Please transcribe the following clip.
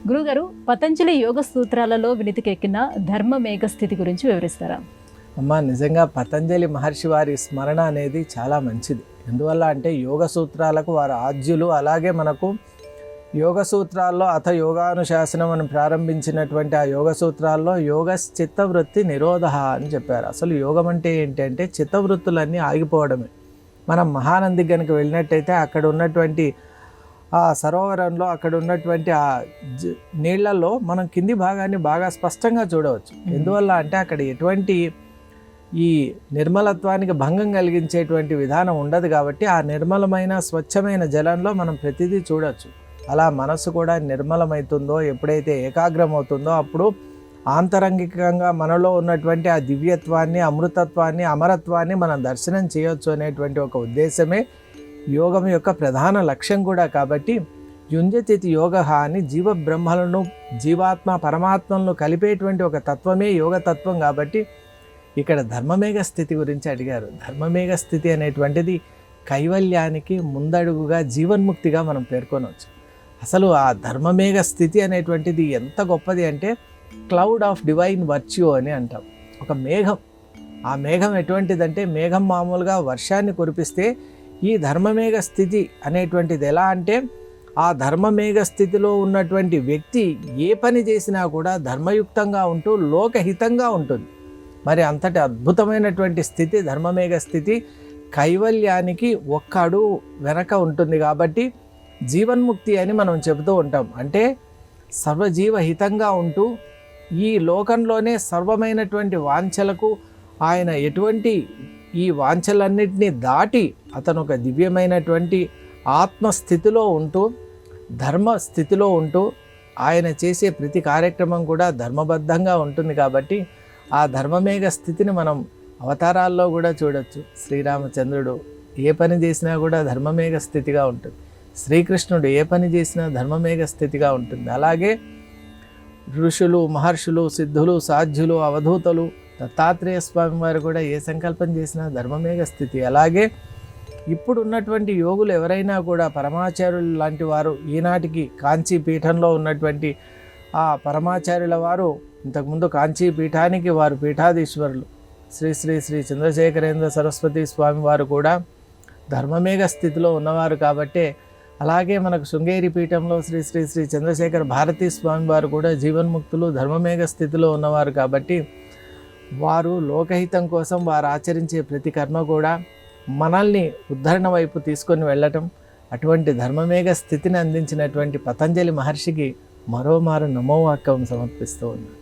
గురుగారు, పతంజలి యోగ సూత్రాలలో వినితికెక్కిన ధర్మమేఘ స్థితి గురించి వివరిస్తారా? అమ్మ, నిజంగా పతంజలి మహర్షి వారి స్మరణ అనేది చాలా మంచిది. ఎందువల్ల అంటే యోగ సూత్రాలకు వారు ఆద్యులు. అలాగే మనకు యోగ సూత్రాల్లో అథ యోగానుశాసనం మనం ప్రారంభించినటువంటి ఆ యోగ సూత్రాల్లో యోగ చిత్తవృత్తి నిరోధ అని చెప్పారు. అసలు యోగం అంటే ఏంటంటే చిత్తవృత్తులన్నీ ఆగిపోవడమే. మనం మహానందికి కనుక వెళ్ళినట్టయితే అక్కడ ఉన్నటువంటి ఆ సరోవరంలో అక్కడ ఉన్నటువంటి ఆ నీళ్లలో మనం కింది భాగాన్ని బాగా స్పష్టంగా చూడవచ్చు. ఎందువల్ల అంటే అక్కడ ఎటువంటి ఈ నిర్మలత్వానికి భంగం కలిగించేటువంటి విధానం ఉండదు కాబట్టి ఆ నిర్మలమైన స్వచ్ఛమైన జలంలో మనం ప్రతిదీ చూడవచ్చు. అలా మనసు కూడా నిర్మలమవుతుందో, ఎప్పుడైతే ఏకాగ్రమవుతుందో అప్పుడు ఆంతరంగికంగా మనలో ఉన్నటువంటి ఆ దివ్యత్వాన్ని, అమృతత్వాన్ని, అమరత్వాన్ని మనం దర్శనం చేయొచ్చు అనేటువంటి ఒక ఉద్దేశమే యోగం యొక్క ప్రధాన లక్ష్యం కూడా. కాబట్టి యుంజతితి యోగ అని జీవ బ్రహ్మలను, జీవాత్మ పరమాత్మలను కలిపేటువంటి ఒక తత్వమే యోగ తత్వం. కాబట్టి ఇక్కడ ధర్మమేఘ స్థితి గురించి అడిగారు. ధర్మమేఘ స్థితి అనేటువంటిది కైవల్యానికి ముందడుగుగా, జీవన్ముక్తిగా మనం పేర్కొనవచ్చు. అసలు ఆ ధర్మమేఘ స్థితి అనేటువంటిది ఎంత గొప్పది అంటే క్లౌడ్ ఆఫ్ డివైన్ వర్చ్యూ అని అంటాం. ఒక మేఘం, ఆ మేఘం ఎటువంటిదంటే మేఘం మామూలుగా వర్షాన్ని కురిపిస్తే ఈ ధర్మమేఘ స్థితి అనేటువంటిది ఎలా అంటే ఆ ధర్మమేఘ స్థితిలో ఉన్నటువంటి వ్యక్తి ఏ పని చేసినా కూడా ధర్మయుక్తంగా ఉంటూ లోకహితంగా ఉంటుంది. మరి అంతటి అద్భుతమైనటువంటి స్థితి ధర్మమేఘ స్థితి. కైవల్యానికి ఒక్క అడుగు వెనక ఉంటుంది. కాబట్టి జీవన్ముక్తి అని మనం చెబుతూ ఉంటాం. అంటే సర్వజీవహితంగా ఉంటూ ఈ లోకంలోనే సర్వమైనటువంటి వాంఛలకు ఆయన ఎటువంటి ఈ వాంఛలన్నింటినీ దాటి అతను ఒక దివ్యమైనటువంటి ఆత్మస్థితిలో ఉంటూ, ధర్మస్థితిలో ఉంటూ ఆయన చేసే ప్రతి కార్యక్రమం కూడా ధర్మబద్ధంగా ఉంటుంది. కాబట్టి ఆ ధర్మమేఘ స్థితిని మనం అవతారాల్లో కూడా చూడొచ్చు. శ్రీరామచంద్రుడు ఏ పని చేసినా కూడా ధర్మమేఘ స్థితిగా ఉంటుంది. శ్రీకృష్ణుడు ఏ పని చేసినా ధర్మమేఘ స్థితిగా ఉంటుంది. అలాగే ఋషులు, మహర్షులు, సిద్ధులు, సాధ్యులు, అవధూతలు, దత్తాత్రేయ స్వామి వారు కూడా ఏ సంకల్పం చేసినా ధర్మమేఘ స్థితి. అలాగే ఇప్పుడు ఉన్నటువంటి యోగులు ఎవరైనా కూడా పరమాచార్యులు లాంటి వారు, ఈనాటికి కాంచీ పీఠంలో ఉన్నటువంటి ఆ పరమాచార్యుల వారు ఇంతకుముందు కాంచీ పీఠానికి వారు పీఠాధీశ్వరులు శ్రీ శ్రీ శ్రీ చంద్రశేఖరేంద్ర సరస్వతి స్వామి వారు కూడా ధర్మమేఘ స్థితిలో ఉన్నవారు. కాబట్టే అలాగే మనకు శృంగేరి పీఠంలో శ్రీ శ్రీ శ్రీ చంద్రశేఖర భారతీ స్వామి వారు కూడా జీవన్ముక్తులు ధర్మమేఘ స్థితిలో ఉన్నవారు. కాబట్టి వారు లోకహితం కోసం వారు ఆచరించే ప్రతి కర్మ కూడా మనల్ని ఉద్ధరణ వైపు తీసుకొని వెళ్ళటం. అటువంటి ధర్మమేఘ స్థితిని అందించినటువంటి పతంజలి మహర్షికి మరోమారు నమోవాక్యం సమర్పిస్తూ ఉన్నాను.